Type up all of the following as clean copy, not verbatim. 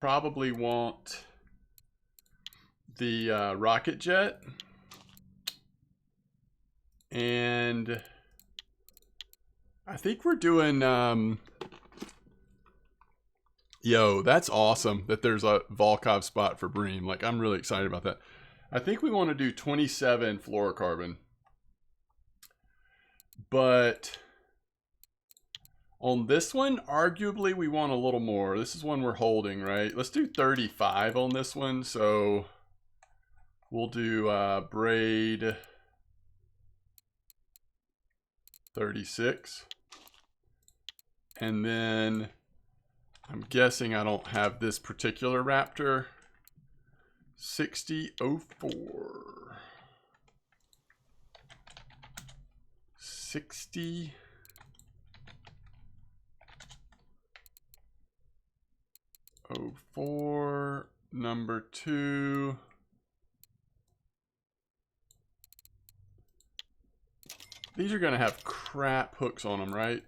probably want the rocket jet. And I think we're doing, yo, that's awesome that there's a Volkov spot for Bream. Like, I'm really excited about that. I think we want to do 27 fluorocarbon. But on this one, arguably we want a little more. This is one we're holding, right? Let's do 35 on this one. So we'll do braid 36. And then I'm guessing I don't have this particular Raptor. 6004. 6004, number 2. These are going to have crap hooks on them, right?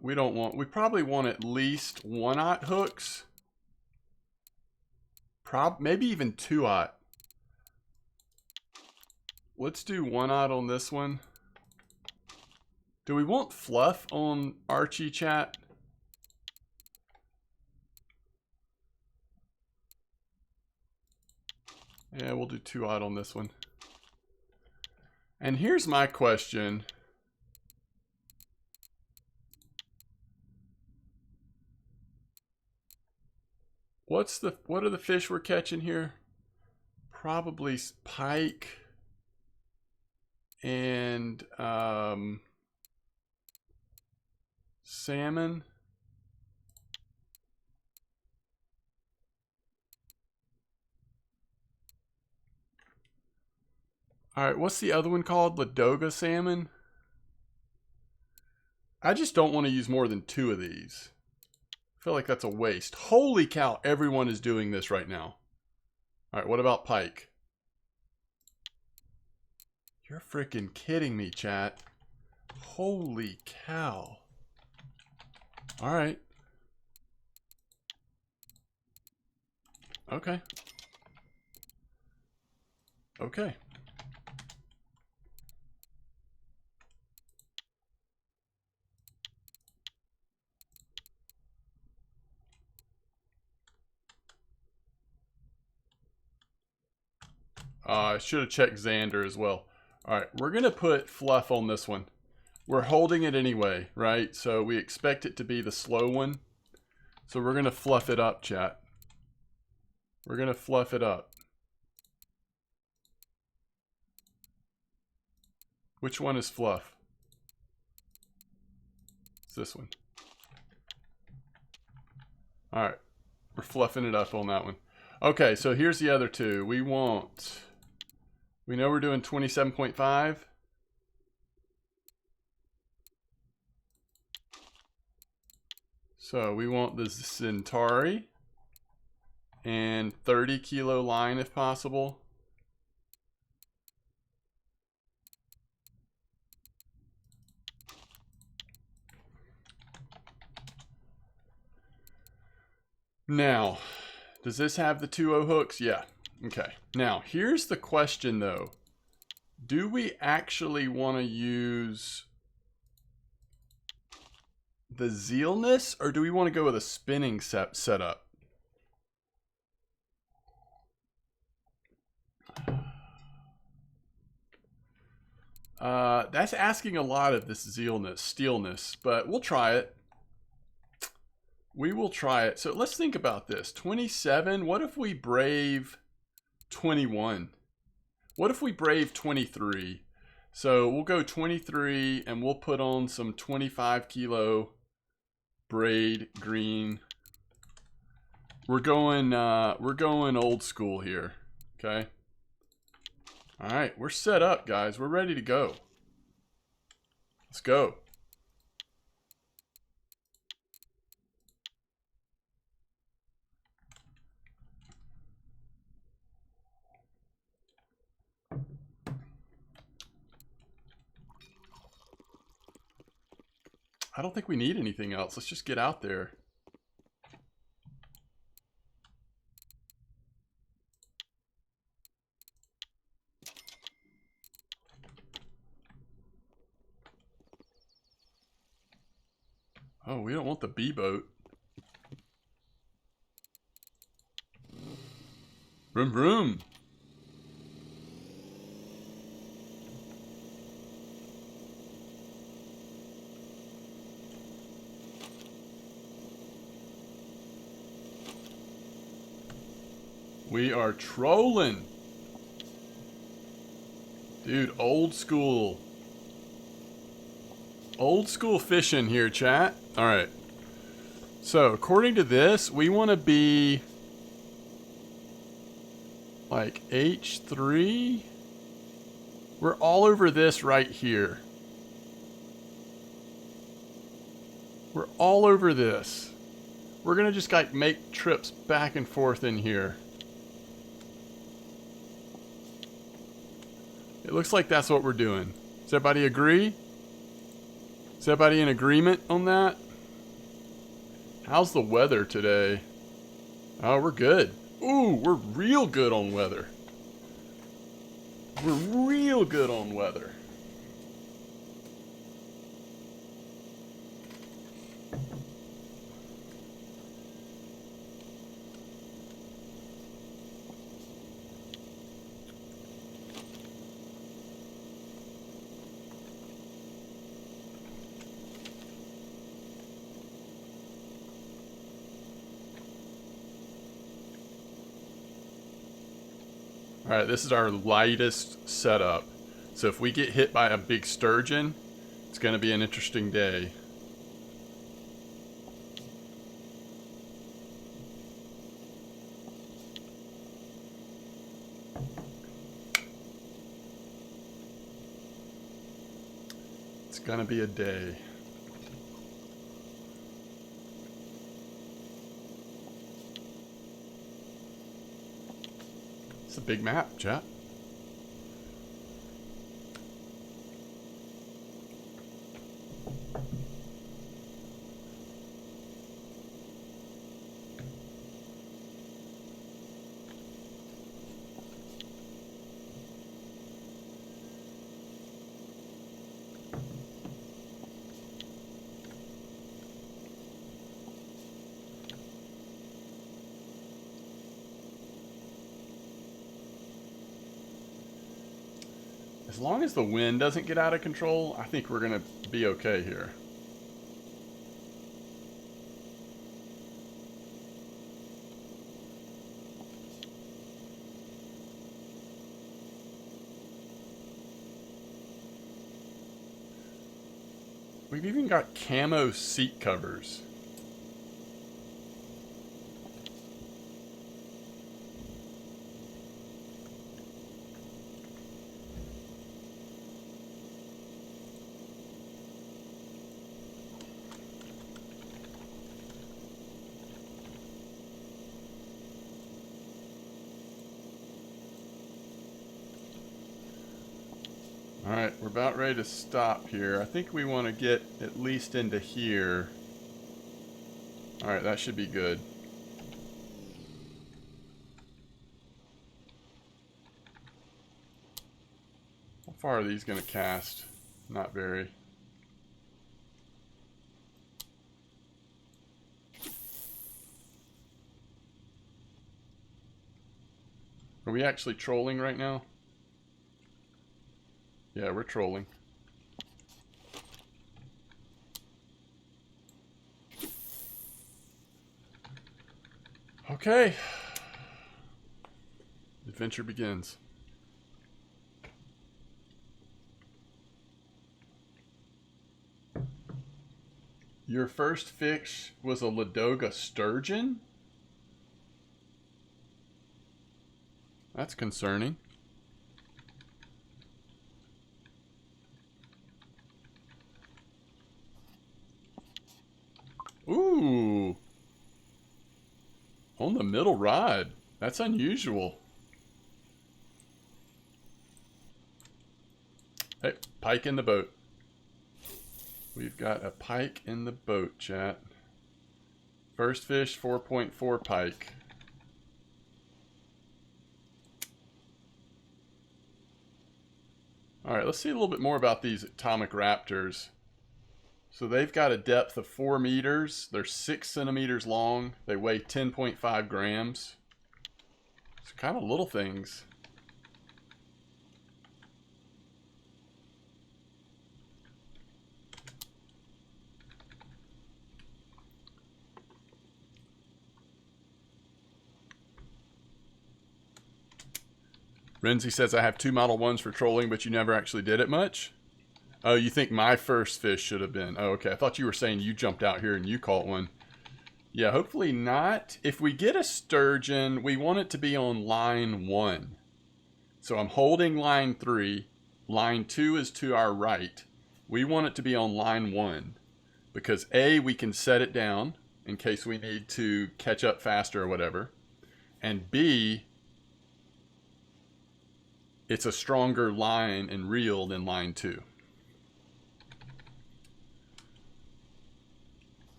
We probably want at least 1/0 hooks. Maybe even 2/0. Let's do 1/0 on this one. Do we want fluff on Archi, chat? Yeah, we'll do 2/0 on this one. And here's my question. What are the fish we're catching here? Probably pike and salmon. All right, what's the other one called? Ladoga salmon? I just don't want to use more than 2 of these. I feel like that's a waste. Holy cow, everyone is doing this right now. All right, what about pike? You're freaking kidding me, chat. Holy cow. All right. Okay. Okay. I should have checked Xander as well. All right, we're going to put fluff on this one. We're holding it anyway, right? So we expect it to be the slow one. So we're going to fluff it up, chat. We're going to fluff it up. Which one is fluff? It's this one. All right, we're fluffing it up on that one. Okay, so here's the other 2. We know we're doing 27.5. So we want the Centauri and 30 kilo line if possible. Now, does this have the 2/0 hooks? Yeah. Okay. Now, here's the question though. Do we actually want to use the Zealness, or do we want to go with a spinning setup? That's asking a lot of this steelness, but we'll try it. We will try it. So let's think about this. 27, what if we brave 21? What if we brave 23? So we'll go 23 and we'll put on some 25 kilo braid green. We're going old school here. Okay. All right, we're set up, guys. We're ready to go. Let's go. I don't think we need anything else. Let's just get out there. Oh, we don't want the B boat. Vroom vroom. We are trolling. Dude, old school. Old school fishing here, chat. Alright. So, according to this, we want to be like H3. We're all over this right here. We're all over this. We're going to just like make trips back and forth in here. It looks like that's what we're doing. Does everybody agree? Is everybody in agreement on that? How's the weather today? Oh, we're good. Ooh, we're real good on weather. We're real good on weather. Alright, this is our lightest setup. So if we get hit by a big sturgeon, it's going to be an interesting day. It's going to be a day. It's a big map, chat. As long as the wind doesn't get out of control, I think we're going to be okay here. We've even got camo seat covers. Alright, we're about ready to stop here. I think we want to get at least into here. Alright, that should be good. How far are these going to cast? Not very. Are we actually trolling right now? Yeah, we're trolling. Okay. Adventure begins. Your first fish was a Ladoga sturgeon? That's concerning. Ooh. On the middle rod. That's unusual. Hey, pike in the boat. We've got a pike in the boat, chat. First fish, 4.4 pike. All right, let's see a little bit more about these atomic raptors. So they've got a depth of 4 meters. They're 6 centimeters long. They weigh 10.5 grams. It's kind of little things. Renzi says, I have 2 Model 1s for trolling, but you never actually did it much? Oh, you think my first fish should have been... Oh, okay. I thought you were saying you jumped out here and you caught one. Yeah, hopefully not. If we get a sturgeon, we want it to be on line 1. So I'm holding line 3. Line 2 is to our right. We want it to be on line 1. Because A, we can set it down in case we need to catch up faster or whatever. And B... it's a stronger line and reel than line 2.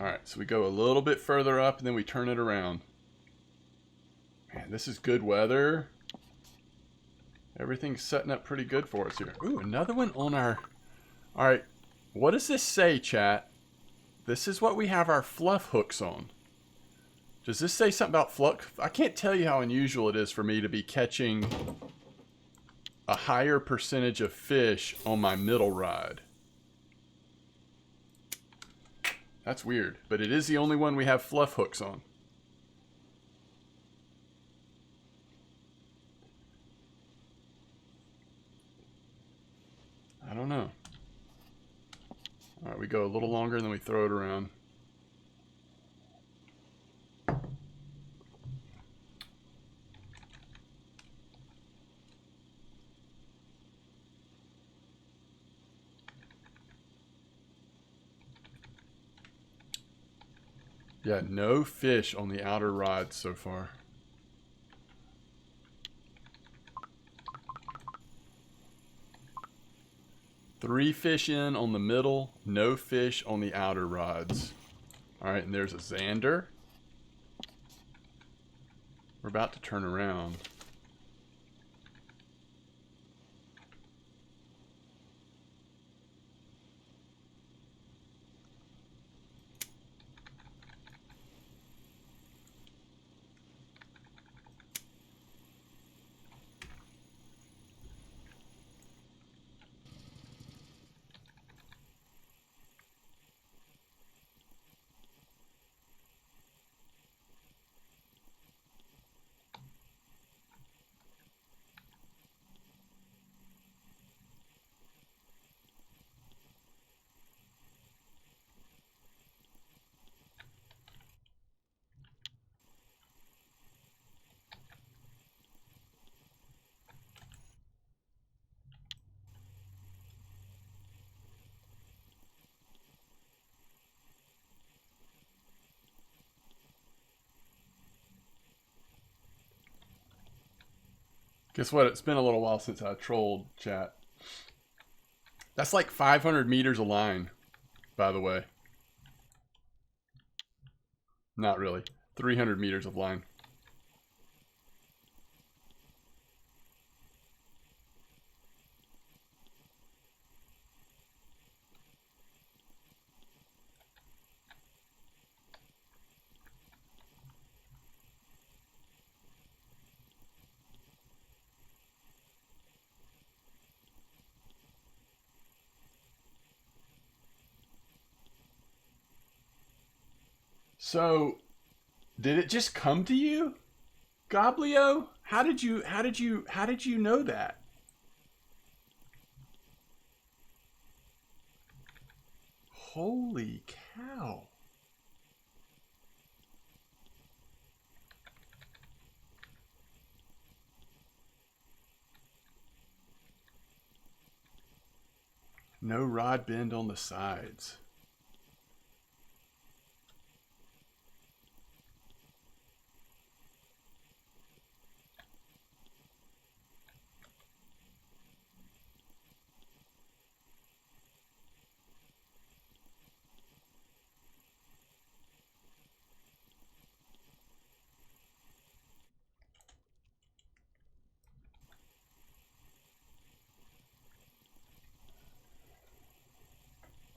Alright, so we go a little bit further up and then we turn it around. Man, this is good weather. Everything's setting up pretty good for us here. Ooh, another one on our... Alright, what does this say, chat? This is what we have our fluff hooks on. Does this say something about fluff? I can't tell you how unusual it is for me to be catching a higher percentage of fish on my middle rod. That's weird, but it is the only one we have fluff hooks on. I don't know. Alright, we go a little longer and then we throw it around. Yeah, no fish on the outer rod so far. Three fish in on the middle, no fish on the outer rods. Alright, and there's a zander. We're about to turn around. Guess what? It's been a little while since I trolled, chat. That's like 500 meters of line, by the way. Not really. 300 meters of line. So, did it just come to you, Goblio? How did you know that? Holy cow. No rod bend on the sides.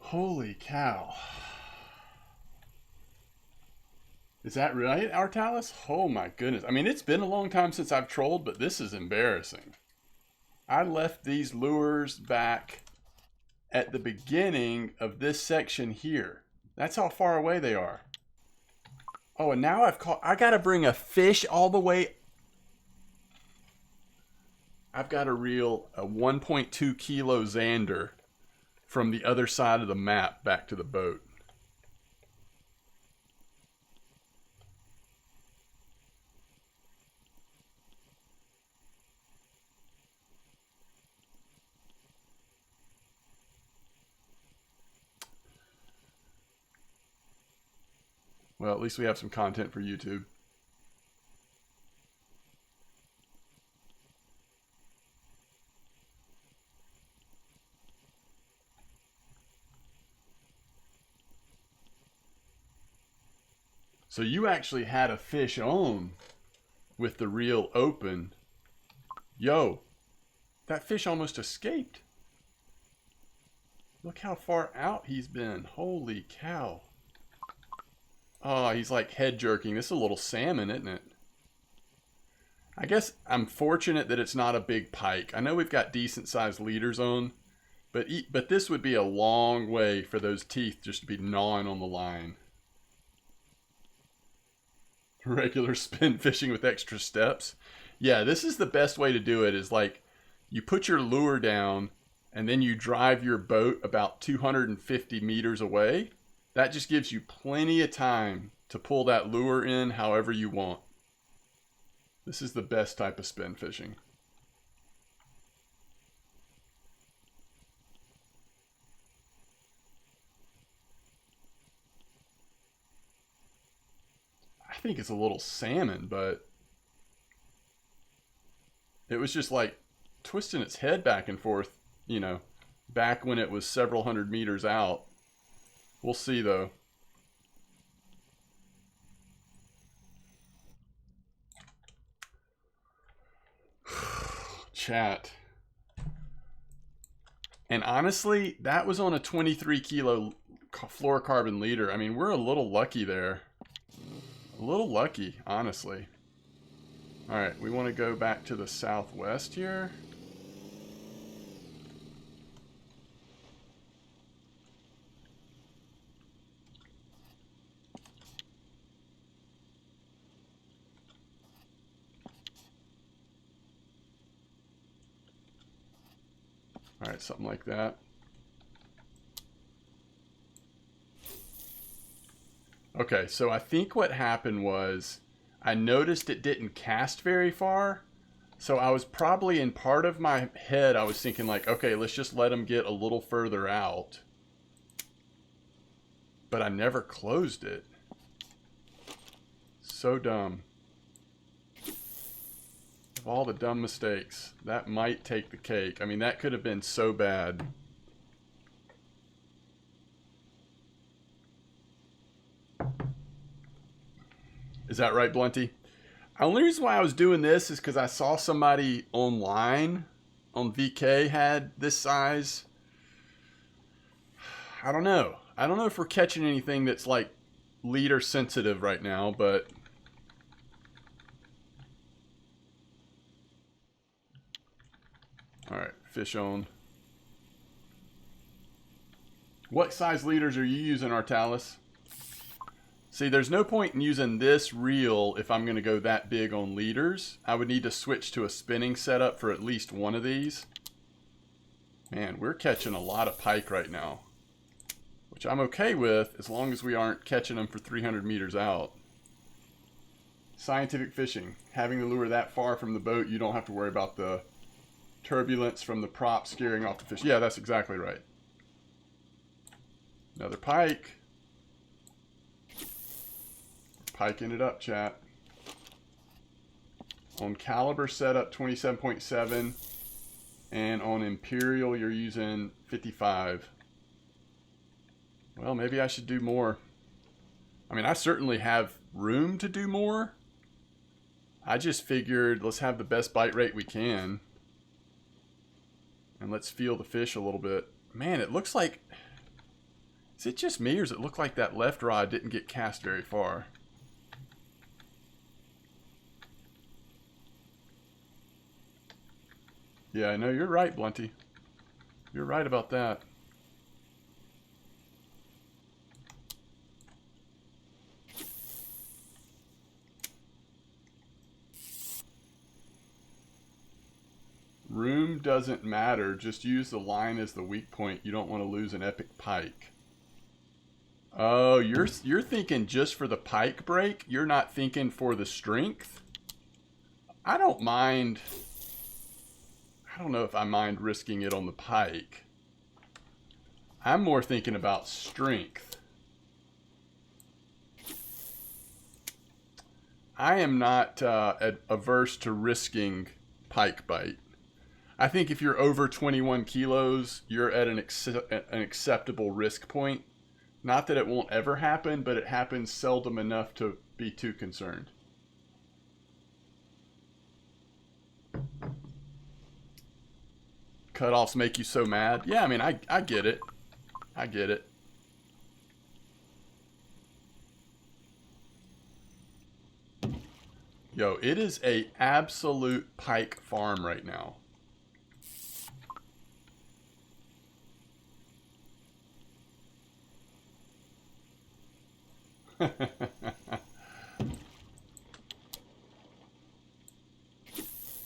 Holy cow. Is that right, Artalis? Oh my goodness. I mean, it's been a long time since I've trolled, but this is embarrassing. I left these lures back at the beginning of this section here. That's how far away they are. Oh, and now I gotta bring a fish all the way. I've got to reel a 1.2 kilo Xander from the other side of the map back to the boat. Well, at least we have some content for YouTube. So you actually had a fish on with the reel open. Yo, that fish almost escaped. Look how far out he's been. Holy cow. Oh, he's like head jerking. This is a little salmon, isn't it? I guess I'm fortunate that it's not a big pike. I know we've got decent sized leaders on, but this would be a long way for those teeth just to be gnawing on the line. Regular spin fishing with extra steps. Yeah, this is the best way to do it, is like you put your lure down and then you drive your boat about 250 meters away. That just gives you plenty of time to pull that lure in however you want. This is the best type of spin fishing. I think it's a little salmon, but it was just like twisting its head back and forth, you know, back when it was several hundred meters out. We'll see though. Chat. And honestly, that was on a 23 kilo fluorocarbon leader. I mean, we're a little lucky there. A little lucky, honestly. All right, we want to go back to the southwest here. All right, something like that. Okay, so I think what happened was I noticed it didn't cast very far. So I was probably, in part of my head, I was thinking like, okay, let's just let him get a little further out. But I never closed it. So dumb. Of all the dumb mistakes, that might take the cake. I mean, that could have been so bad. Is that right, Blunty? The only reason why I was doing this is because I saw somebody online on VK had this size. I don't know. I don't know if we're catching anything that's like leader sensitive right now, but all right, fish on. What size leaders are you using, Artalis? See, there's no point in using this reel if I'm going to go that big on leaders. I would need to switch to a spinning setup for at least one of these. Man, we're catching a lot of pike right now, which I'm okay with as long as we aren't catching them for 300 meters out. Scientific fishing. Having the lure that far from the boat, you don't have to worry about the turbulence from the prop scaring off the fish. Yeah, that's exactly right. Another pike. Piking it up, chat. On caliber setup 27.7, and on imperial you're using 55. Well, maybe I should do more. I mean, I certainly have room to do more. I just figured let's have the best bite rate we can, and let's feel the fish a little bit. Man, it looks like Is it just me, or does it look like that left rod didn't get cast very far? Yeah, no, you're right, Blunty. You're right about that. Room doesn't matter. Just use the line as the weak point. You don't want to lose an epic pike. Oh, you're thinking just for the pike break? You're not thinking for the strength? I don't mind. I don't know if I mind risking it on the pike. I'm more thinking about strength. I am not averse to risking pike bite. I think if you're over 21 kilos, you're at an acceptable risk point. Not that it won't ever happen, but it happens seldom enough to be too concerned. Cutoffs make you so mad. Yeah, I mean, I get it. I get it. Yo, it is a absolute pike farm right now.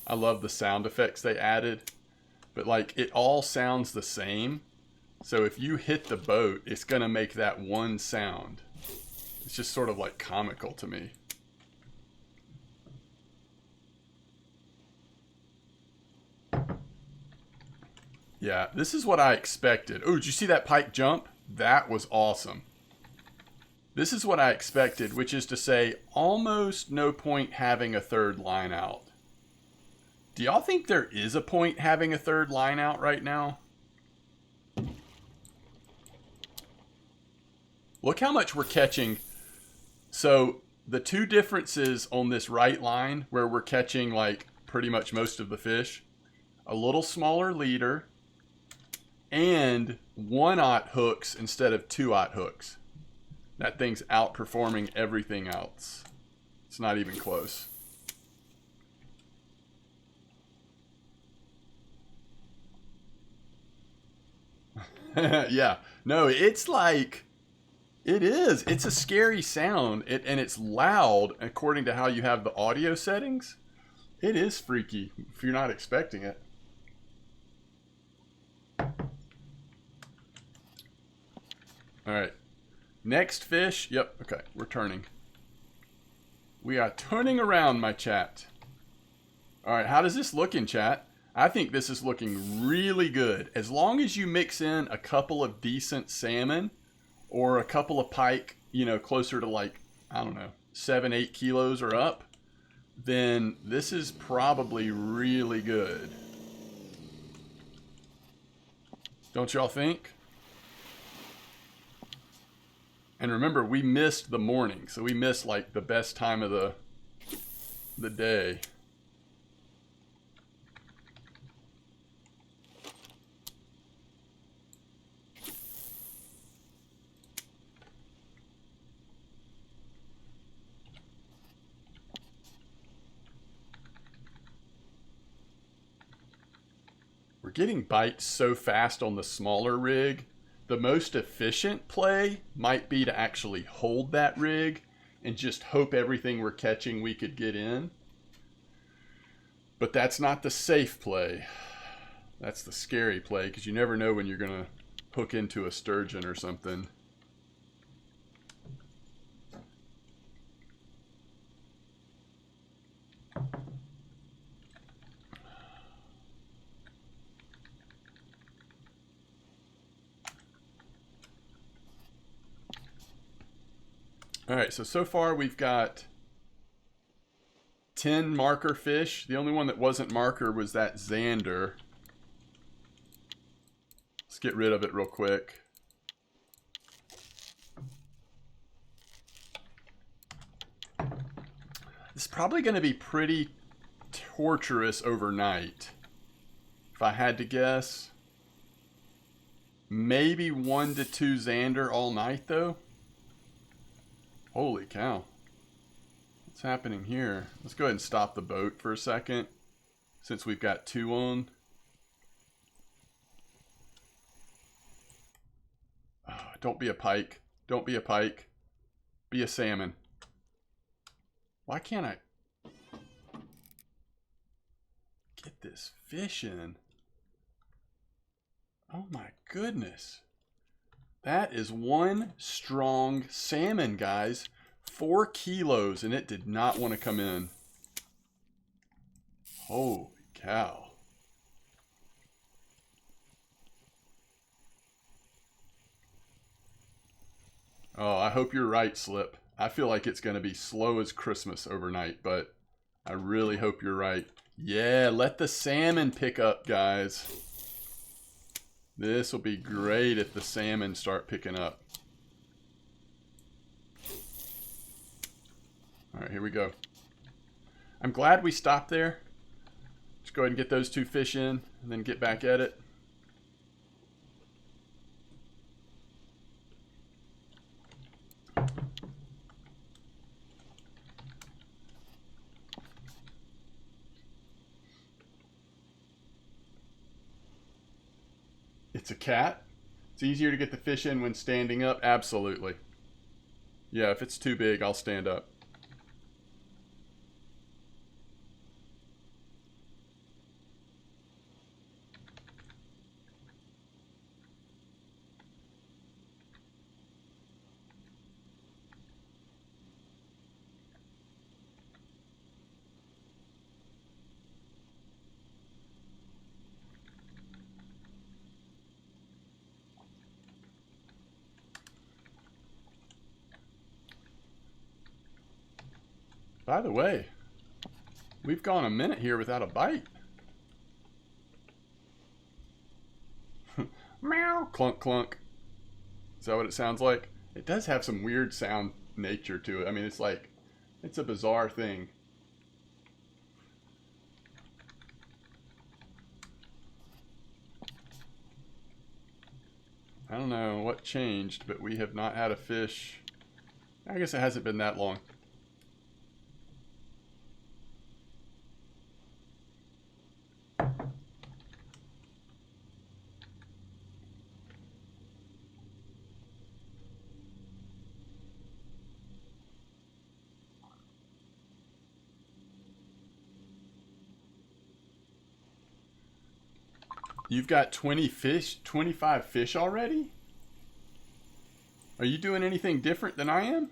I love the sound effects they added, but like it all sounds the same. So if you hit the boat, it's gonna make that one sound. It's just sort of like comical to me. Yeah, this is what I expected. Oh, did you see that pike jump? That was awesome. This is what I expected, which is to say almost no point having a third line out. Do y'all think there is a point having a third line out right now? Look how much we're catching. So the two differences on this right line where we're catching like pretty much most of the fish, a little smaller leader and 1/0 hooks instead of 2/0 hooks. That thing's outperforming everything else. It's not even close. Yeah. No, it's like... It is. It's a scary sound. And it's loud according to how you have the audio settings. It is freaky if you're not expecting it. Alright. Next fish. Yep. Okay. We're turning. We are turning around, my chat. Alright. How does this look in chat? I think this is looking really good. As long as you mix in a couple of decent salmon or a couple of pike, you know, closer to like, I don't know, 7-8 kilos or up, then this is probably really good. Don't y'all think? And remember, we missed the morning, so we missed like the best time of the day. We're getting bites so fast on the smaller rig. The most efficient play might be to actually hold that rig and just hope everything we're catching we could get in. But that's not the safe play. That's the scary play because you never know when you're going to hook into a sturgeon or something. All right, so far we've got 10 marker fish. The only one that wasn't marker was that Xander. Let's get rid of it real quick. It's probably going to be pretty torturous overnight, if I had to guess. Maybe 1 to 2 Xander all night, though. Holy cow. What's happening here? Let's go ahead and stop the boat for a second, since we've got 2 on. Oh, don't be a pike. Don't be a pike. Be a salmon. Why can't I get this fish in? Oh my goodness. That is one strong salmon, guys. 4 kilos, and it did not want to come in. Holy cow. Oh, I hope you're right, Slip. I feel like it's going to be slow as Christmas overnight, but I really hope you're right. Yeah, let the salmon pick up, guys. This will be great if the salmon start picking up. All right, here we go. I'm glad we stopped there. Let's go ahead and get those 2 fish in and then get back at it. It's a cat. It's easier to get the fish in when standing up. Absolutely. Yeah, if it's too big, I'll stand up. By the way, we've gone a minute here without a bite. Meow, clunk, clunk. Is that what it sounds like? It does have some weird sound nature to it. I mean, it's like, it's a bizarre thing. I don't know what changed, but we have not had a fish. I guess it hasn't been that long. You've got 20 fish, 25 fish already? Are you doing anything different than I am?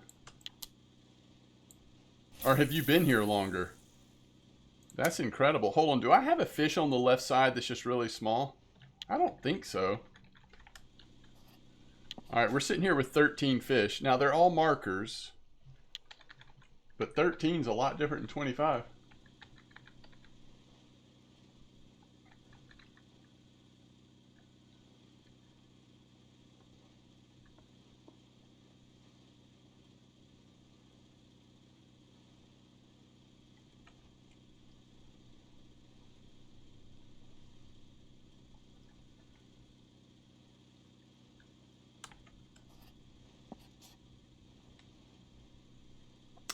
Or have you been here longer? That's incredible. Hold on, do I have a fish on the left side that's just really small? I don't think so. Alright, we're sitting here with 13 fish. Now, they're all markers. But 13 is a lot different than 25.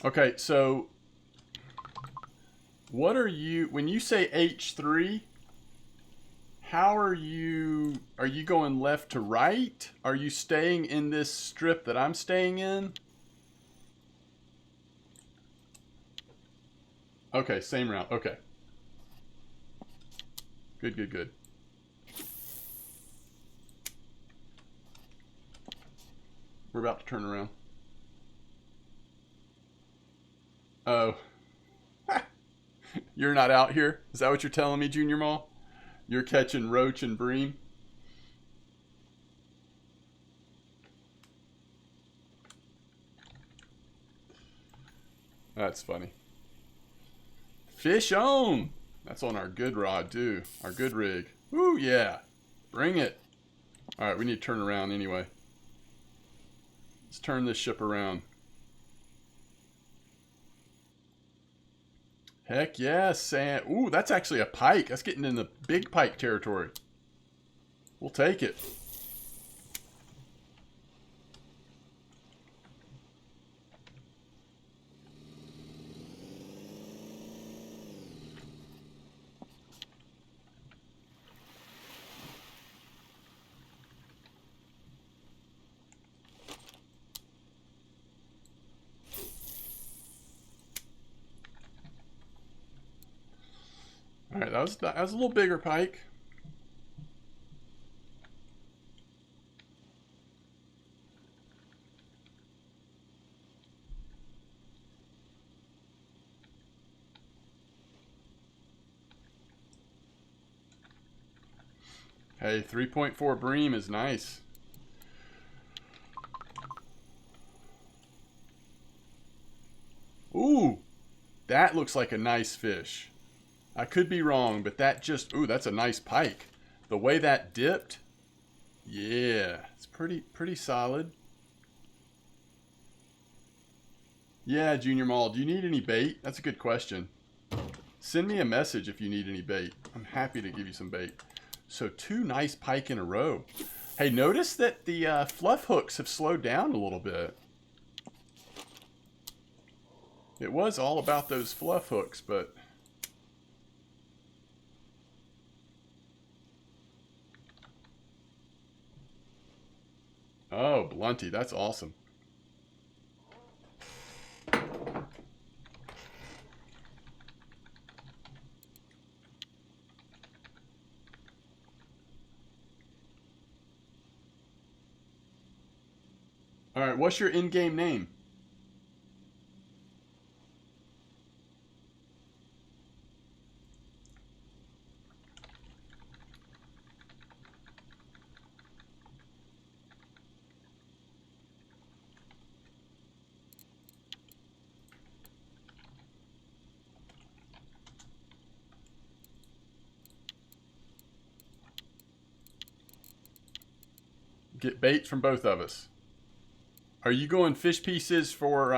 Okay, so what are you, when you say H3, how are you going left to right? Are you staying in this strip that I'm staying in? Okay, same route. Okay. Good, good, good. We're about to turn around. Oh. You're not out here? Is that what you're telling me, Junior Mall? You're catching roach and bream? That's funny. Fish on! That's on our good rod, too. Our good rig. Woo, yeah. Bring it. Alright, we need to turn around anyway. Let's turn this ship around. Heck yes, Sam. Ooh, that's actually a pike. That's getting in the big pike territory. We'll take it. right, that was a little bigger pike. Hey, 3.4 bream is nice. Ooh, that looks like a nice fish. I could be wrong, but that just, ooh, that's a nice pike. The way that dipped, yeah, it's pretty solid. Yeah, Junior Mall, do you need any bait? That's a good question. Send me a message if you need any bait. I'm happy to give you some bait. So 2 nice pike in a row. Hey, notice that the fluff hooks have slowed down a little bit. It was all about those fluff hooks, but... Oh, Blunty, that's awesome. All right, what's your in-game name? Get bait from both of us. Are you going fish pieces for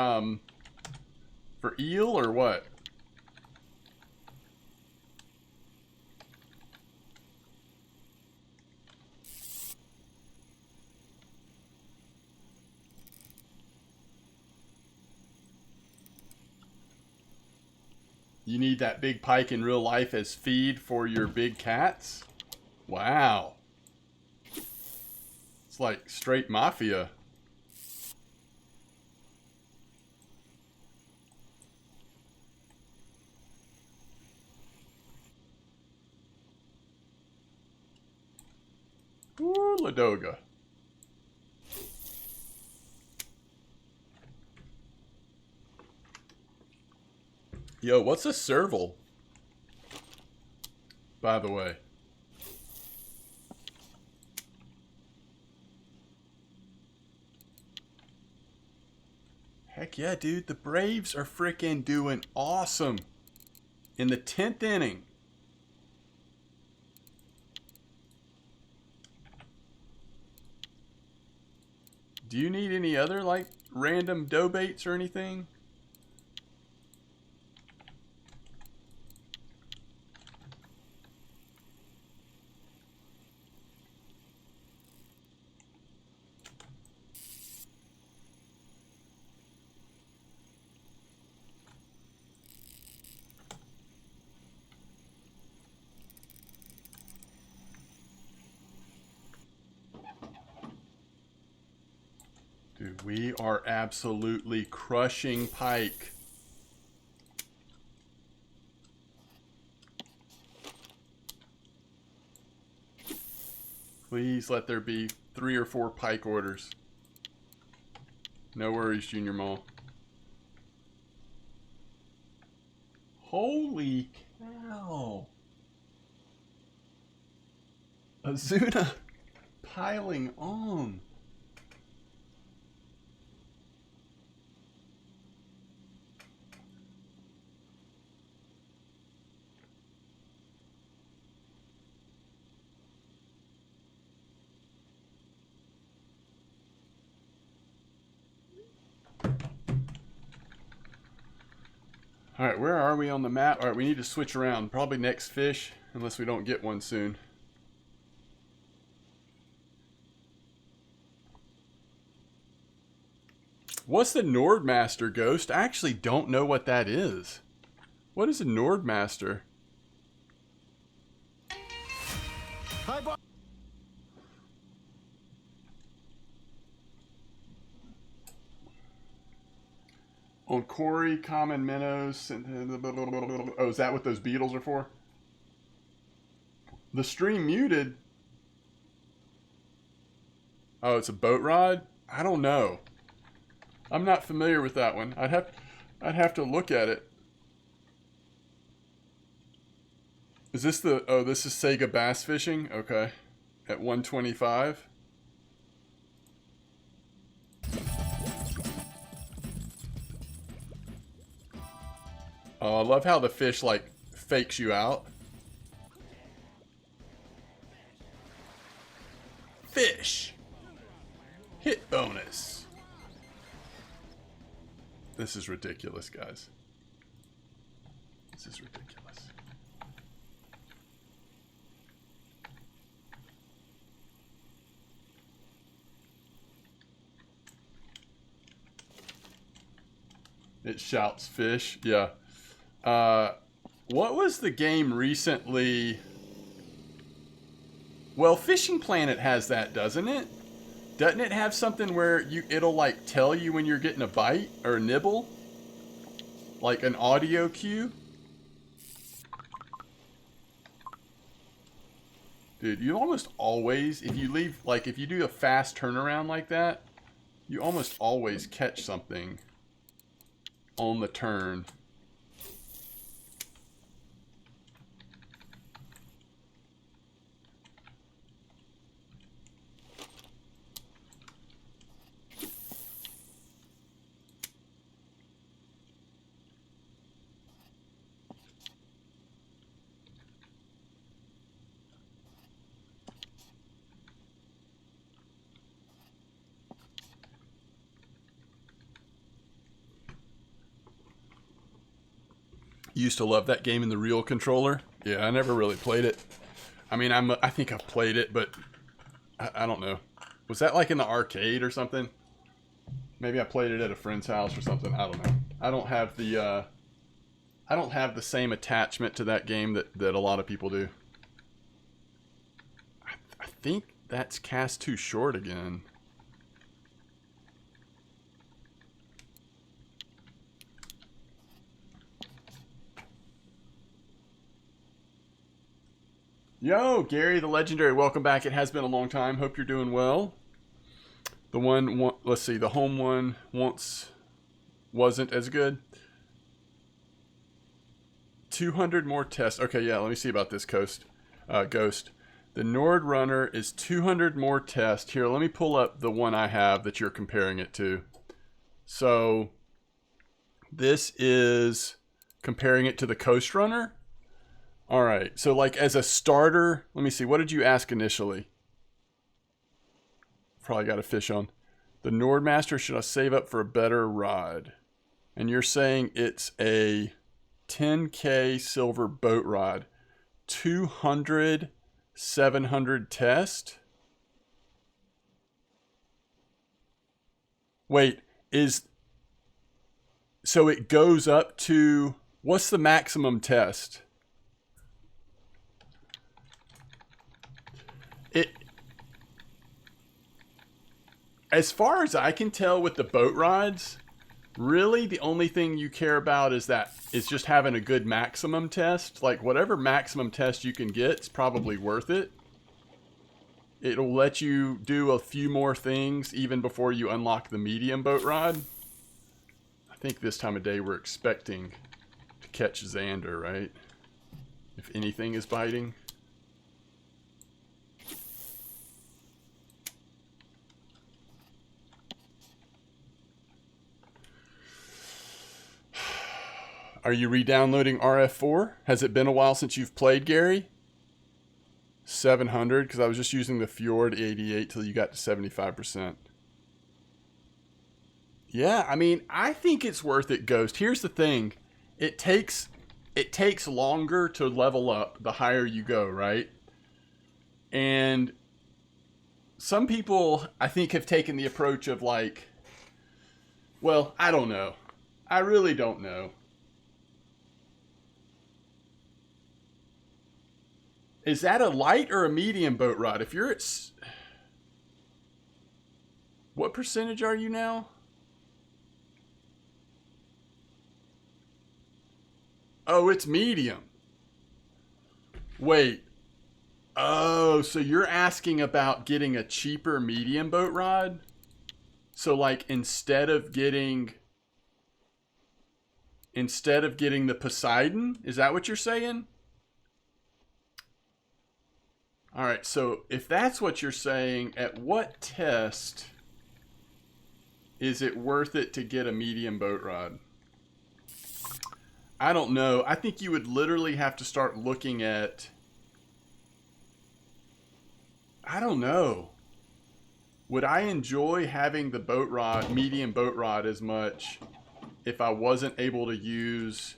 eel or what? You need that big pike in real life as feed for your big cats? Wow. It's like straight mafia. Ooh, Ladoga. Yo, what's a serval? By the way. Heck yeah, dude. The Braves are freaking doing awesome. In the 10th inning. Do you need any other, like, random dough baits or anything? Dude, we are absolutely crushing pike. Please let there be 3 or 4 pike orders. No worries, Junior Mall. Holy cow. Azuna piling on. All right, where are we on the map? All right, we need to switch around. Probably next fish, unless we don't get one soon. What's the Nordmaster ghost? I actually don't know what that is. What is a Nordmaster? Hi, Bob. On Quarry, common minnows. Oh, is that what those beetles are for? The stream muted. Oh, it's a boat rod? I don't know. I'm not familiar with that one. I'd have to look at it. Is this the... Oh, this is Sega Bass Fishing? Okay. At 125. Oh, I love how the fish, like, fakes you out. Fish! Hit bonus. This is ridiculous, guys. This is ridiculous. It shouts fish. Yeah. What was the game recently? Well, Fishing Planet has that, doesn't it? Doesn't it have something where it'll like tell you when you're getting a bite or a nibble? Like an audio cue? Dude, you almost always, if you leave, like if you do a fast turnaround like that, you almost always catch something on the turn. Used to love that game in the real controller. Yeah, I never really played it. I mean, I think I've played it, but I don't know. Was that like in the arcade or something? Maybe I played it at a friend's house or something. I don't know. I don't have the same attachment to that game that a lot of people do. I think that's cast too short again. Yo, Gary the Legendary, welcome back. It has been a long time. Hope you're doing well. The one, let's see, the home one once wasn't as good. 200 more tests. Okay, yeah, let me see about this Ghost. The Nord Runner is 200 more tests. Here, let me pull up the one I have that you're comparing it to. So, this is comparing it to the Coast Runner. All right, so like as a starter, let me see. What did you ask initially? Probably got a fish on. The Nordmaster, should I save up for a better rod? And you're saying it's a 10K silver boat rod. 200, 700 test? Wait, so it goes up to, what's the maximum test? As far as I can tell with the boat rods, really the only thing you care about is just having a good maximum test. Like whatever maximum test you can get is probably worth it. It'll let you do a few more things even before you unlock the medium boat rod. I think this time of day we're expecting to catch Xander, right? If anything is biting. Are you re-downloading RF4? Has it been a while since you've played, Gary? 700, because I was just using the Fjord 88 till you got to 75%. Yeah, I mean, I think it's worth it, Ghost. Here's the thing. It takes longer to level up the higher you go, right? And some people, I think, have taken the approach of like, well, I don't know. I really don't know. Is that a light or a medium boat rod? If you're at... What percentage are you now? Oh, it's medium. Wait. Oh, so you're asking about getting a cheaper medium boat rod? So like instead of getting the Poseidon, is that what you're saying? All right, so if that's what you're saying, at what test is it worth it to get a medium boat rod? I don't know. I think you would literally have to start looking at, I don't know. Would I enjoy having the boat rod, medium boat rod, as much if I wasn't able to use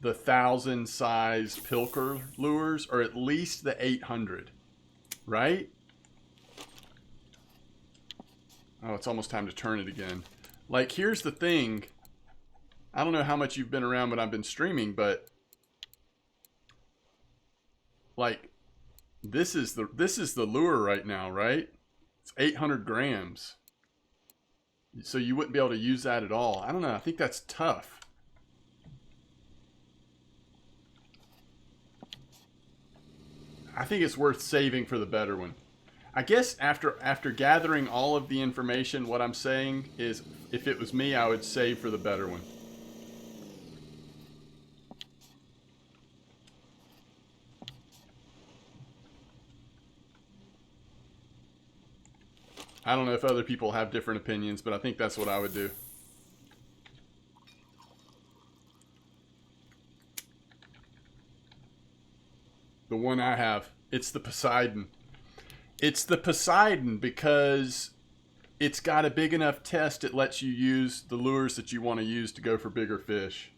the 1,000 size pilker lures, or at least the 800, right? Oh, it's almost time to turn it again. Like, here's the thing. I don't know how much you've been around when I've been streaming, but like, this is the lure right now, right? It's 800 grams. So you wouldn't be able to use that at all. I don't know. I think that's tough. I think it's worth saving for the better one. I guess after gathering all of the information, what I'm saying is, if it was me, I would save for the better one. I don't know if other people have different opinions, but I think that's what I would do. The one I have, it's the Poseidon. It's the Poseidon because it's got a big enough test, it lets you use the lures that you want to use to go for bigger fish.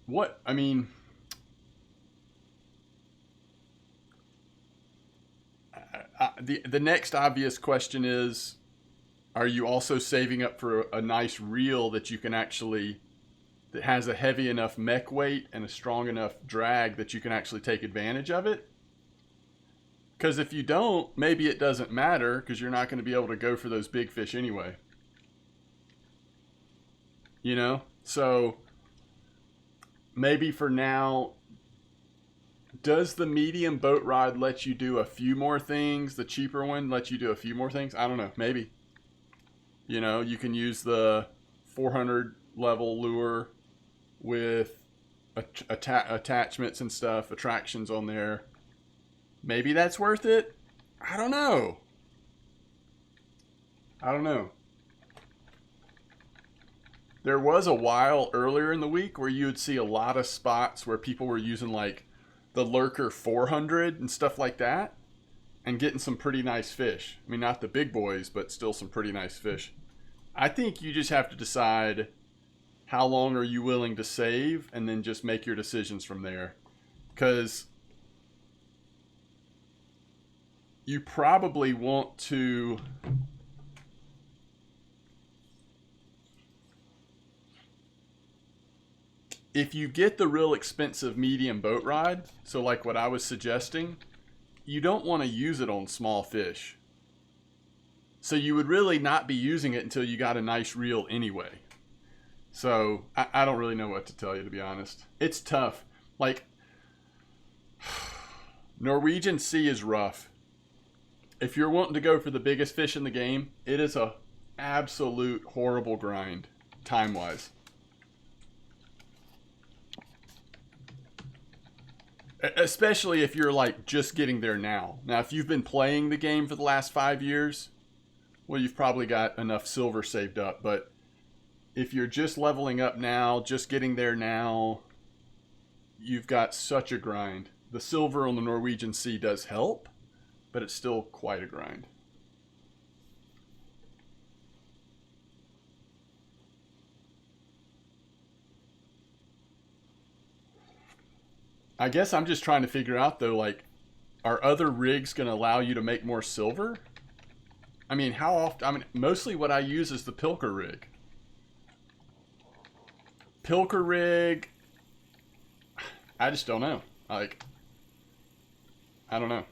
What? I mean, the next obvious question is, are you also saving up for a nice reel that you can actually, that has a heavy enough mech weight and a strong enough drag that you can actually take advantage of it? Because if you don't, maybe it doesn't matter because you're not going to be able to go for those big fish anyway. You know? So maybe for now, does the medium boat rod let you do a few more things? The cheaper one lets you do a few more things? I don't know. Maybe. You know, you can use the 400 level lure with attachments and stuff, attractions on there. Maybe that's worth it. I don't know. I don't know. There was a while earlier in the week where you would see a lot of spots where people were using like the Lurker 400 and stuff like that and getting some pretty nice fish. I mean, not the big boys, but still some pretty nice fish. I think you just have to decide how long are you willing to save and then just make your decisions from there. Because you probably want to... If you get the real expensive medium boat rod, so like what I was suggesting, you don't want to use it on small fish. So you would really not be using it until you got a nice reel anyway. So I don't really know what to tell you, to be honest. It's tough. Like, Norwegian Sea is rough. If you're wanting to go for the biggest fish in the game, it is a absolute horrible grind, time-wise. Especially if you're like just getting there now. Now, if you've been playing the game for the last 5 years, well, you've probably got enough silver saved up. But if you're just leveling up now, just getting there now, you've got such a grind. The silver on the Norwegian Sea does help, but it's still quite a grind. I guess I'm just trying to figure out, though, like, are other rigs going to allow you to make more silver? I mean, how often? I mean, mostly what I use is the Pilker rig. Pilker rig, I just don't know. Like, I don't know.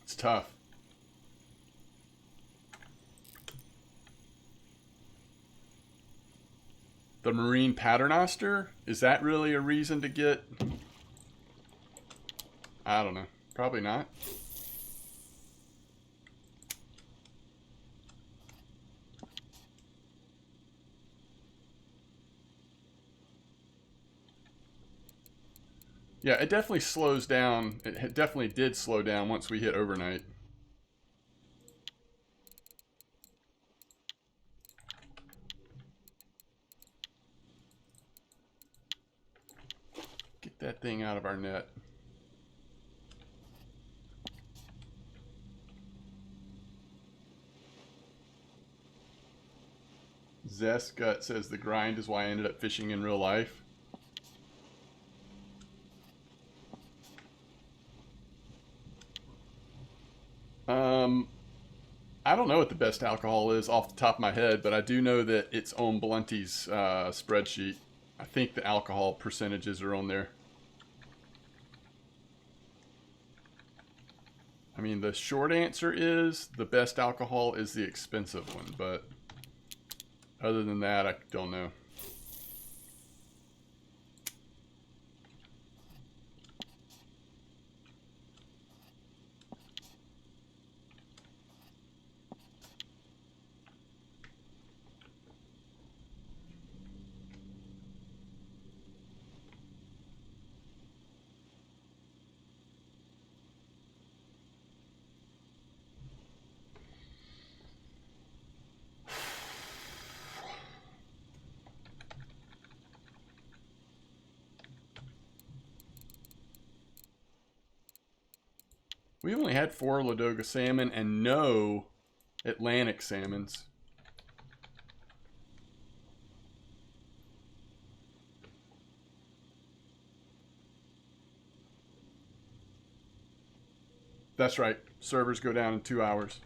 It's tough. The marine paternoster? Is that really a reason to get... I don't know. Probably not. Yeah, it definitely slows down. It definitely did slow down once we hit overnight. Get that thing out of our net. Zestgut says the grind is why I ended up fishing in real life. I don't know what the best alcohol is off the top of my head, but I do know that it's on Blunty's spreadsheet. I think the alcohol percentages are on there. I mean, the short answer is the best alcohol is the expensive one, but other than that, I don't know. We only had 4 Ladoga salmon and no Atlantic salmons. That's right. Servers go down in 2 hours.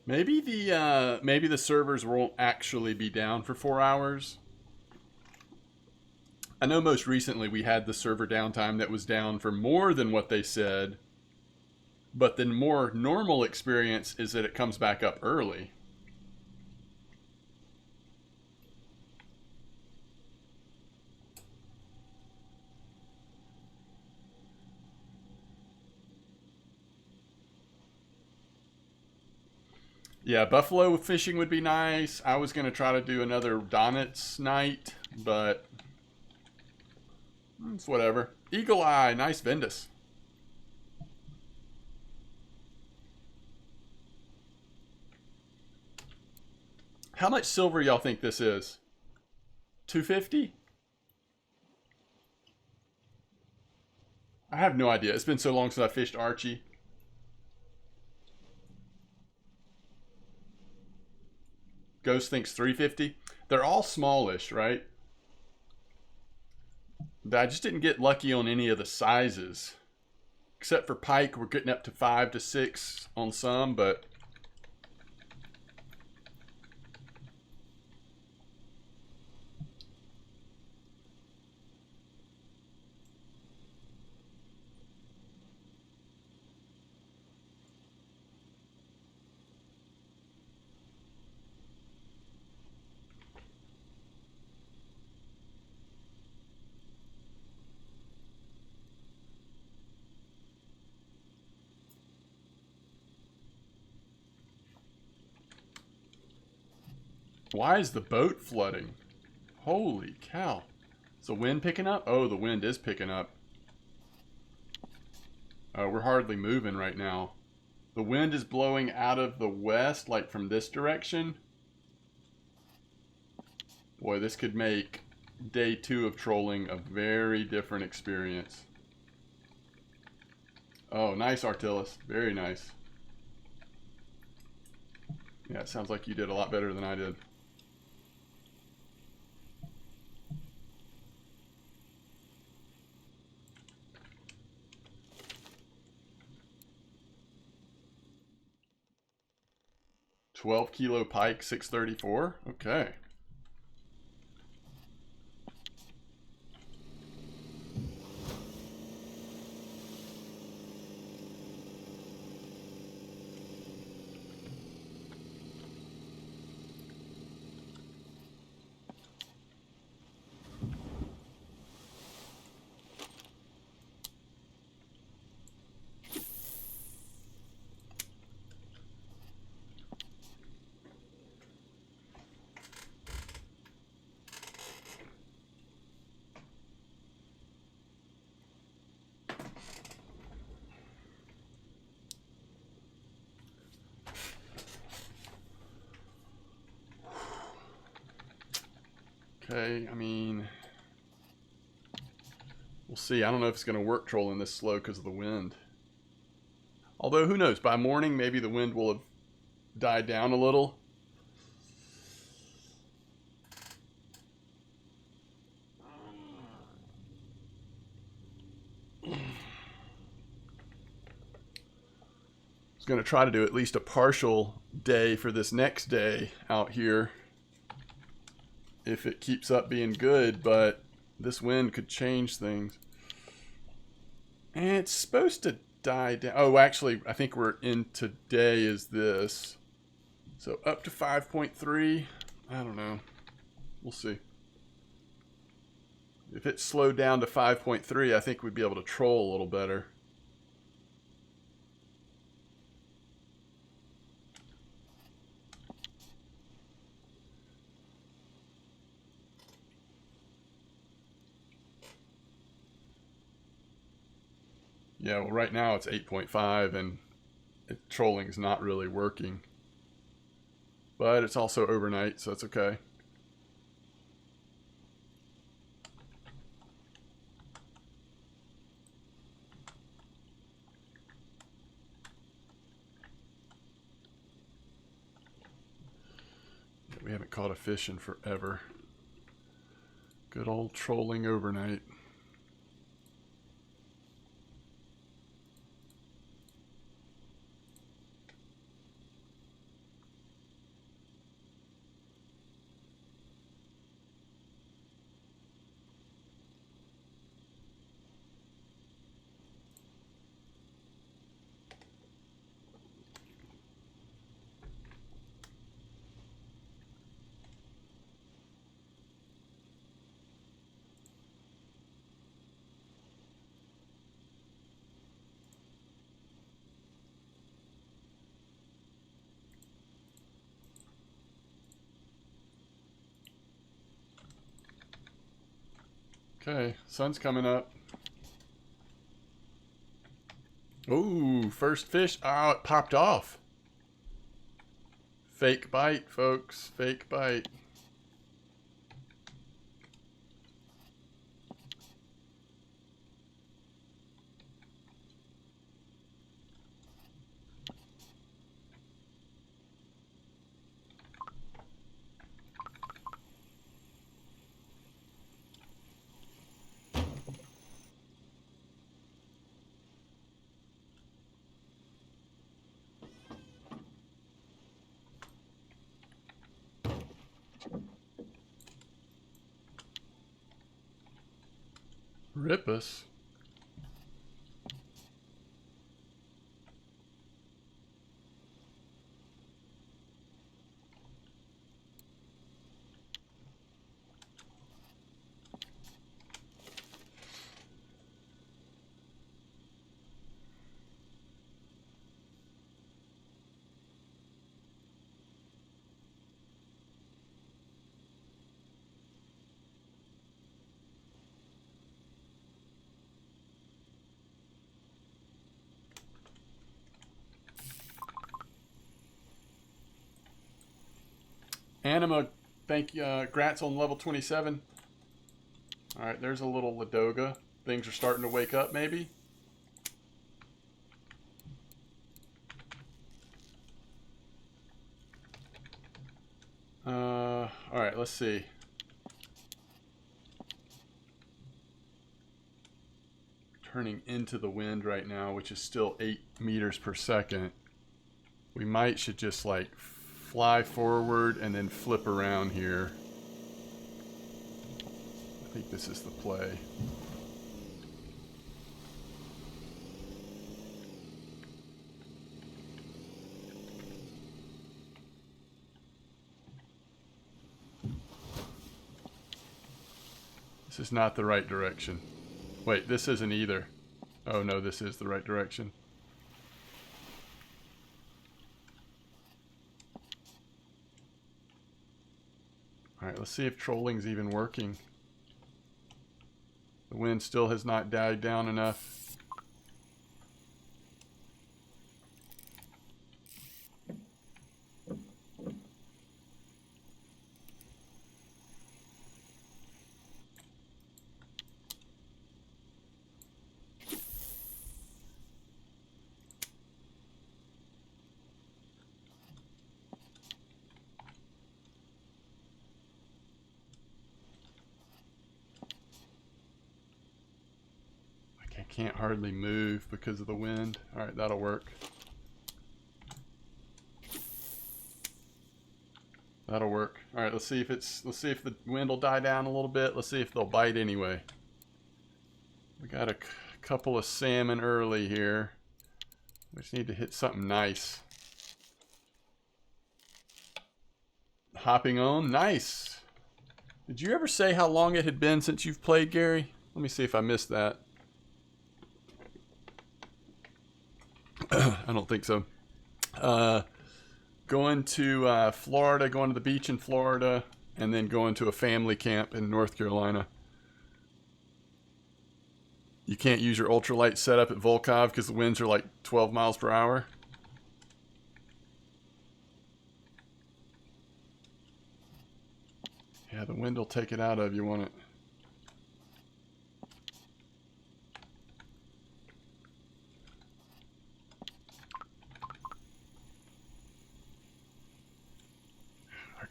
Maybe the servers won't actually be down for 4 hours. I know most recently we had the server downtime that was down for more than what they said, but the more normal experience is that it comes back up early. Yeah, buffalo fishing would be nice. I was going to try to do another Donitz night, but it's whatever. Eagle Eye, nice Vendus. How much silver y'all think this is? 250? I have no idea. It's been so long since I fished Archie. Ghost thinks 350. They're all smallish, right? I just didn't get lucky on any of the sizes. Except for pike, we're getting up to 5 to 6 on some, but... Why is the boat flooding? Holy cow. Is the wind picking up? Oh, the wind is picking up. We're hardly moving right now. The wind is blowing out of the west, like from this direction. Boy, this could make day 2 of trolling a very different experience. Oh, nice, Artillis. Very nice. Yeah, it sounds like you did a lot better than I did. $12-kilo pike, 634. Okay. Okay, I mean, we'll see. I don't know if it's going to work trolling this slow because of the wind. Although, who knows? By morning, maybe the wind will have died down a little. I was going to try to do at least a partial day for this next day out here, if it keeps up being good, but this wind could change things. And it's supposed to die down. Oh, actually, I think we're in today is this. So up to 5.3. I don't know. We'll see. If it slowed down to 5.3, I think we'd be able to troll a little better. Yeah, well, right now it's 8.5 and trolling is not really working. But it's also overnight, so it's okay. We haven't caught a fish in forever. Good old trolling overnight. Okay, sun's coming up. Ooh, first fish. Oh, it popped off. Fake bite, folks. Fake bite. Rippus. Anima, thank you. Grats on level 27. All right, there's a little Ladoga. Things are starting to wake up, maybe. All right, let's see. Turning into the wind right now, which is still 8 meters per second. We should just like fly forward and then flip around here. I think this is the play. This is not the right direction. Wait, this isn't either. Oh no, this is the right direction. Alright, let's see if trolling's even working. The wind still has not died down enough. Can't hardly move because of the wind. All right, that'll work. That'll work. All right, let's see if the wind will die down a little bit. Let's see if they'll bite anyway. We got a couple of salmon early here. We just need to hit something nice. Hopping on, nice. Did you ever say how long it had been since you've played, Gary? Let me see if I missed that. I don't think so. Going to Florida, going to the beach in Florida, and then going to a family camp in North Carolina. You can't use your ultralight setup at Volkov because the winds are like 12 miles per hour. Yeah, the wind will take it out of you, won't it?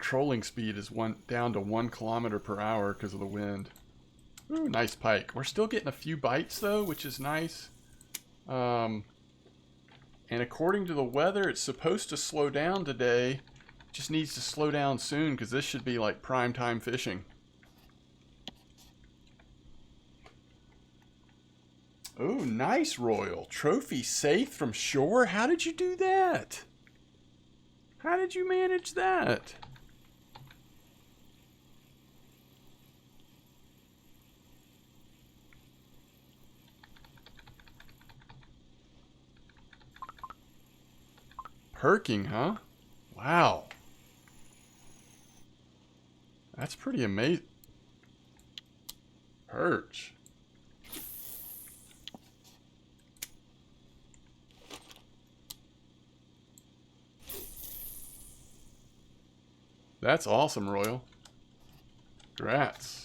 Trolling speed is down to 1 kilometer per hour because of the wind. Ooh, nice pike. We're still getting a few bites though, which is nice. And according to the weather, it's supposed to slow down today. It just needs to slow down soon because this should be like prime time fishing. Ooh, nice, Royal. Trophy safe from shore? How did you do that? How did you manage that? Perking, huh? Wow. That's pretty amazing. Perch. That's awesome, Royal. Congrats.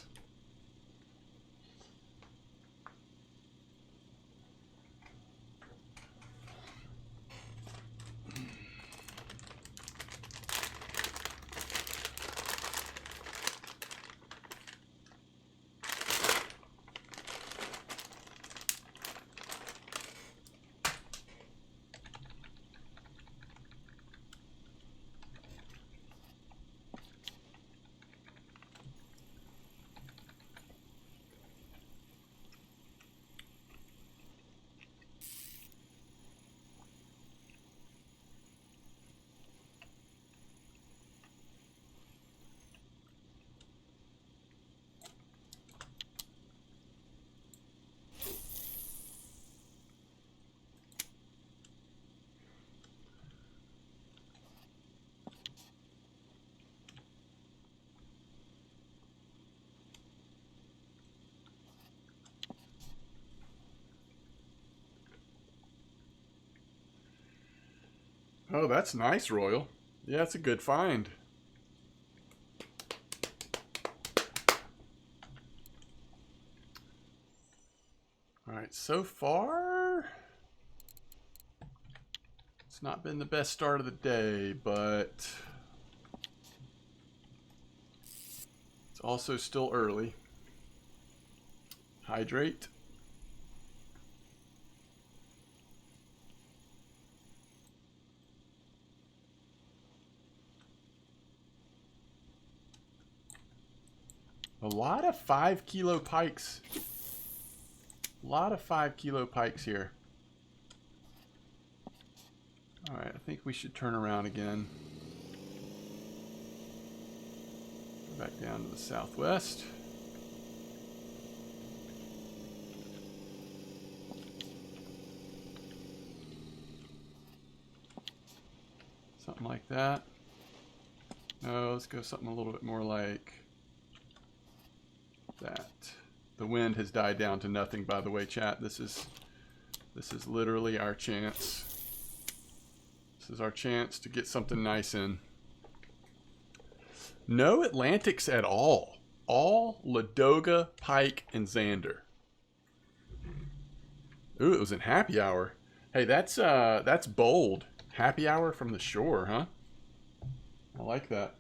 Oh, that's nice, Royal. Yeah, it's a good find. right, so far, it's not been the best start of the day, but it's also still early. Hydrate. A lot of 5 kilo pikes. A lot of 5 kilo pikes here. Alright, I think we should turn around again. Go back down to the southwest. Something like that. No, let's go something a little bit more like that. The wind has died down to nothing, by the way, chat. This is literally our chance. This is our chance to get something nice in. No Atlantics at all. All Ladoga, Pike, and Xander. Ooh, it was in happy hour. Hey, that's bold. Happy hour from the shore, huh? I like that.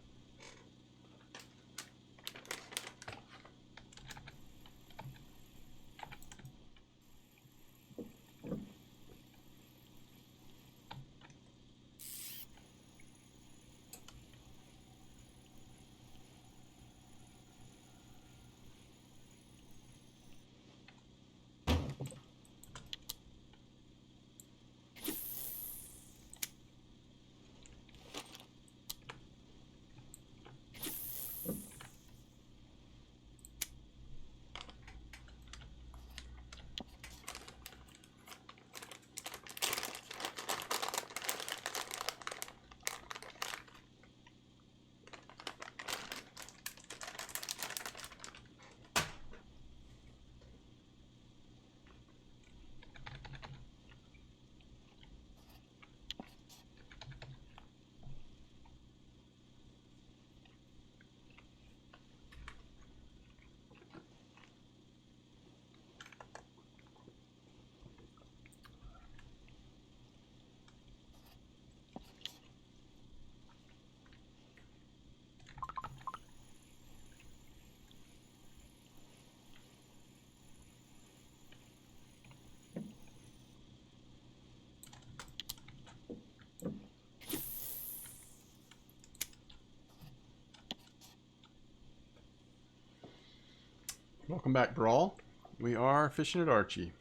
Welcome back, Brawl. We are fishing at Archi.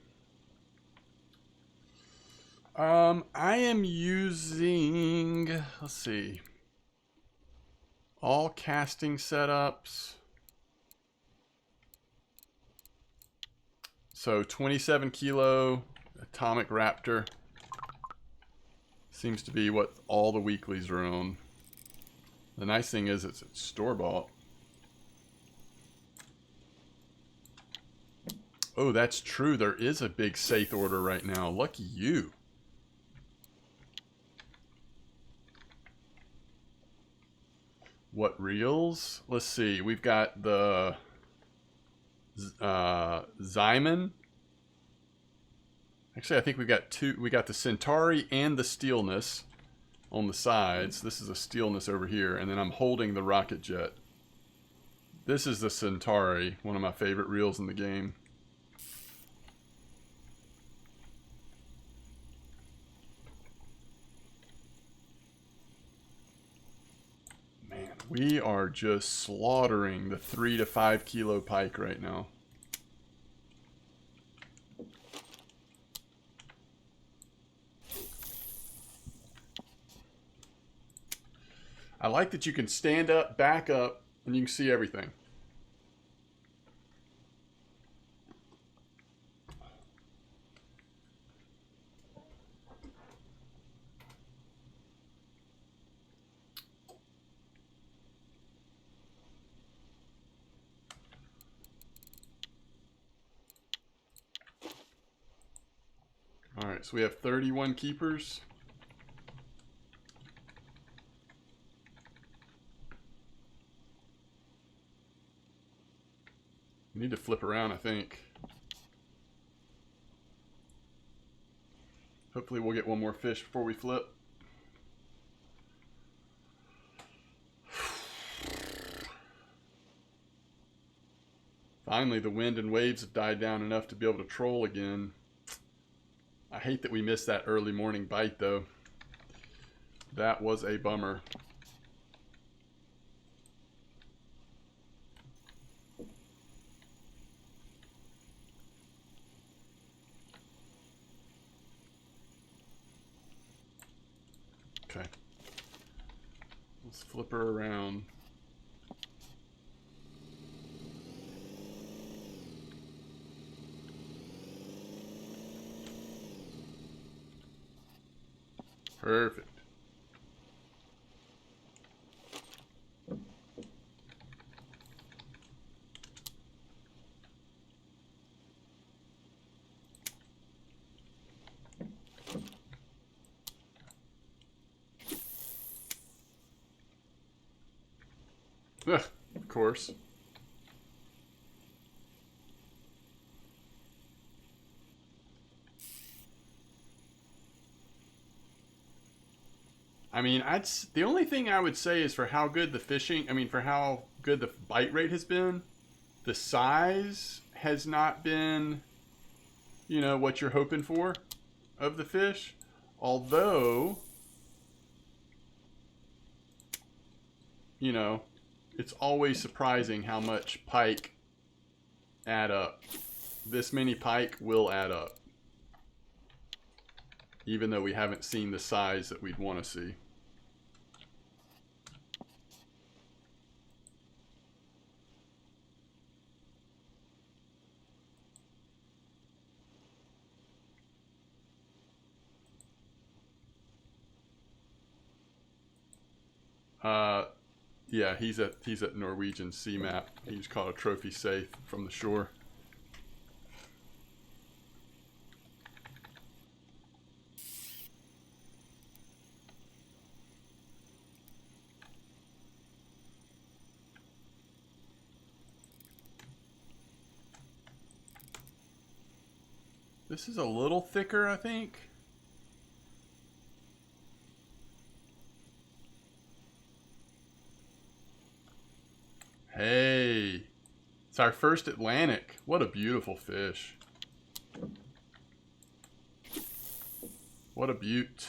I am using, let's see, all casting setups. So 27 kilo Atomic Raptor seems to be what all the weeklies are on. The nice thing is it's store-bought. Oh, that's true. There is a big Saith order right now. Lucky you. What reels? Let's see. We've got the Xymon. Actually, I think we've got two. We got the Centauri and the Steelness on the sides. This is a Steelness over here, and then I'm holding the Rocket Jet. This is the Centauri, one of my favorite reels in the game. We are just slaughtering the 3 to 5 kilo pike right now. I like that you can stand up, back up, and you can see everything. Alright, so we have 31 keepers. We need to flip around, I think. Hopefully we'll get one more fish before we flip. Finally, the wind and waves have died down enough to be able to troll again. I hate that we missed that early morning bite, though. That was a bummer. Okay. Let's flip her around. Perfect. Ugh, of course. I mean, the only thing I would say is for how good the fishing, I mean, for how good the bite rate has been, the size has not been, you know, what you're hoping for of the fish. Although, you know, it's always surprising how much pike add up. This many pike will add up. Even though we haven't seen the size that we'd want to see. Yeah, he's at Norwegian Sea Map. He's caught a trophy safe from the shore. This is a little thicker, I think. Hey, it's our first Atlantic. What a beautiful fish. What a beaut.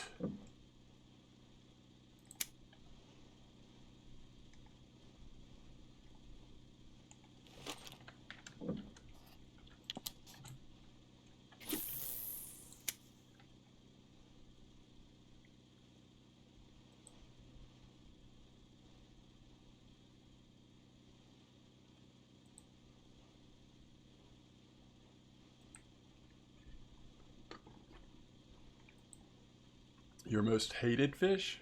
Your most hated fish?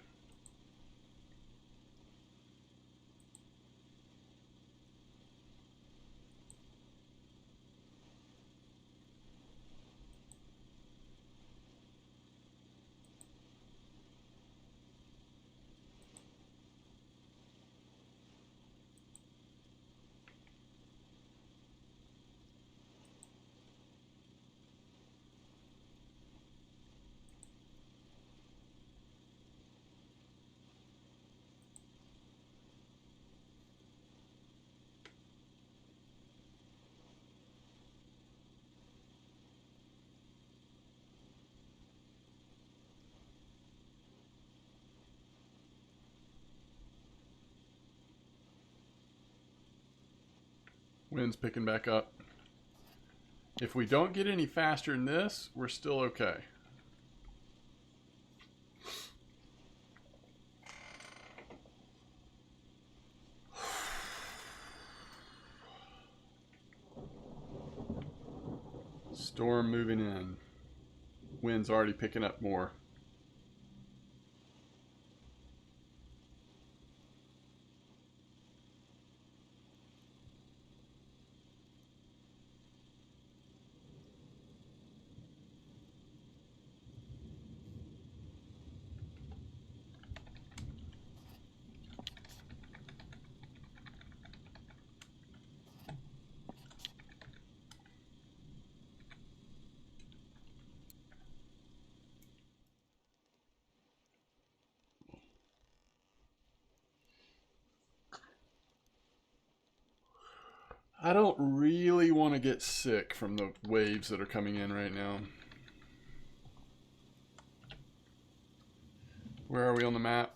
Wind's picking back up. If we don't get any faster than this, we're still okay. Storm moving in. Wind's already picking up more. I don't really want to get sick from the waves that are coming in right now. Where are we on the map?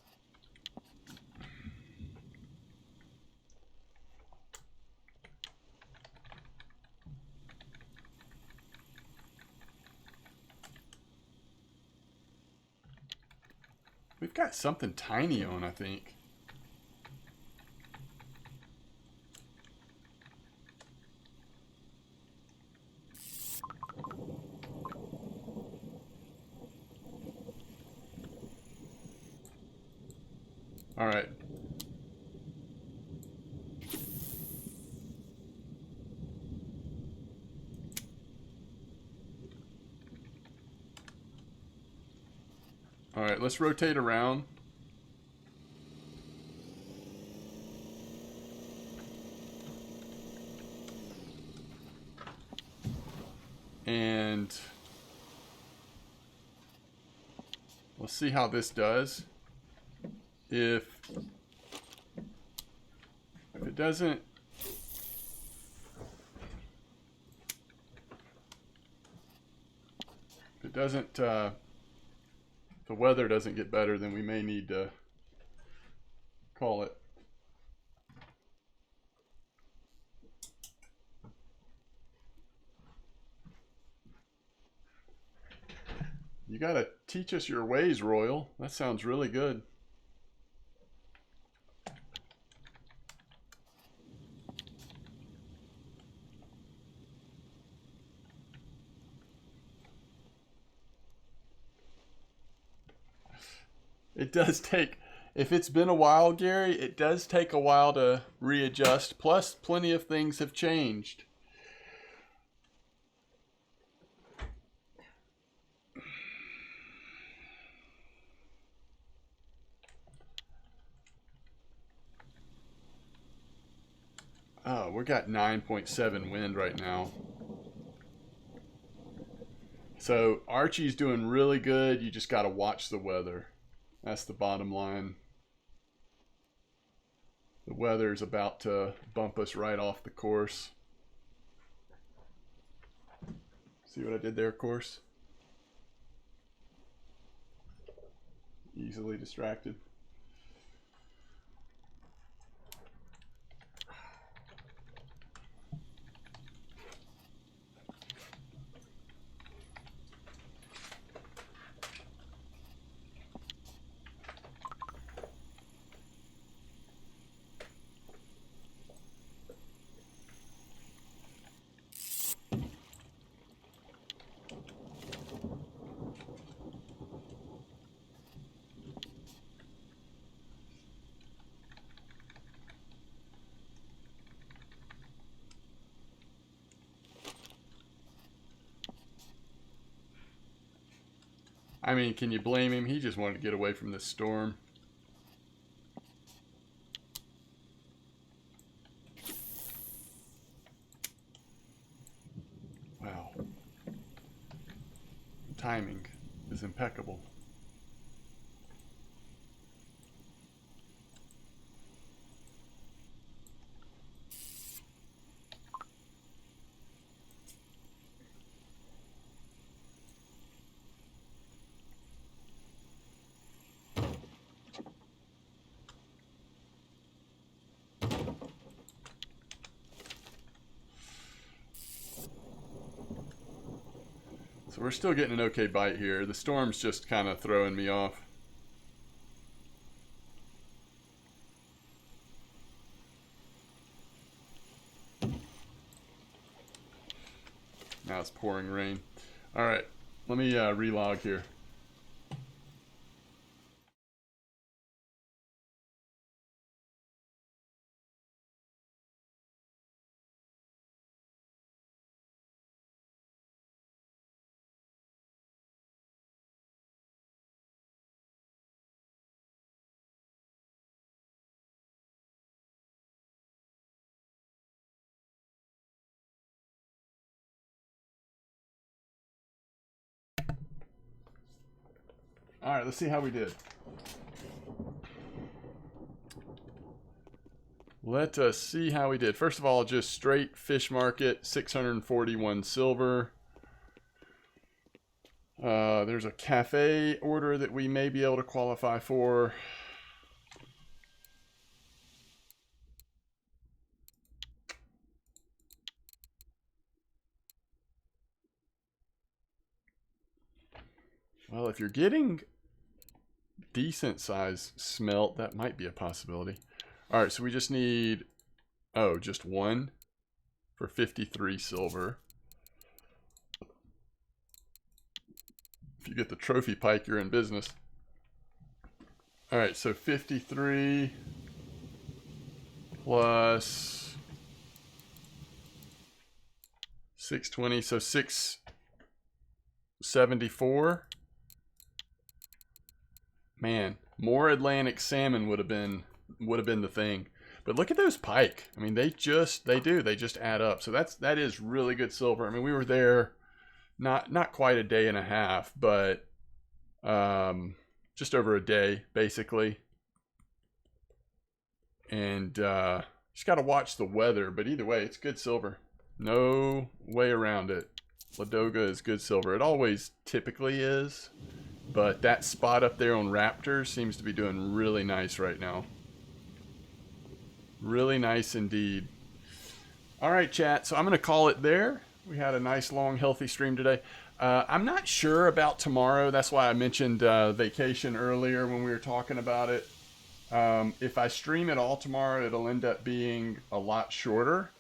We've got something tiny on, I think. All right. All right, let's rotate around. And let's see how this does. If it doesn't, the weather doesn't get better, then we may need to call it. You gotta teach us your ways, Royal. That sounds really good. It does take, if it's been a while, Gary, it does take a while to readjust. Plus, plenty of things have changed. Oh, we got 9.7 wind right now. So Archie's doing really good. You just got to watch the weather. That's the bottom line. The weather is about to bump us right off the course. See what I did there, course? Easily distracted. I mean, can you blame him? He just wanted to get away from this storm. Wow. Timing is impeccable. So we're still getting an okay bite here. The storm's just kind of throwing me off. Now it's pouring rain. All right, let me relog here. All right, let's see how we did. Let us see how we did. First of all, just straight fish market, 641 silver. There's a cafe order that we may be able to qualify for. Well, if you're getting decent size smelt, that might be a possibility. All right, so we just need, oh, just one for 53 silver. If you get the trophy pike, you're in business. All right, so 53 plus 620, so 674. Man, more Atlantic salmon would have been the thing. But look at those pike. I mean, they just add up. So that is really good silver. I mean, we were there not quite a day and a half, but just over a day basically. And just got to watch the weather, but either way, it's good silver. No way around it. Ladoga is good silver. It always typically is. But that spot up there on Raptor seems to be doing really nice right now. Really nice indeed. All right, chat. So I'm going to call it there. We had a nice, long, healthy stream today. I'm not sure about tomorrow. That's why I mentioned vacation earlier when we were talking about it. If I stream it all tomorrow, it'll end up being a lot shorter.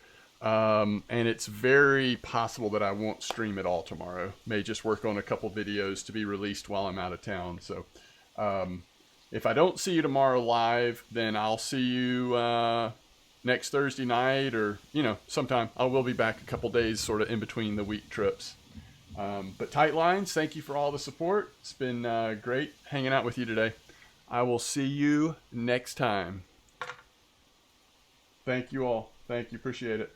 And it's very possible that I won't stream it all tomorrow. May just work on a couple videos to be released while I'm out of town. So if I don't see you tomorrow live, then I'll see you next Thursday night, or sometime. I will be back a couple days sort of in between the week trips. But Tight Lines, thank you for all the support. It's been great hanging out with you today. I will see you next time. Thank you all. Thank you. Appreciate it.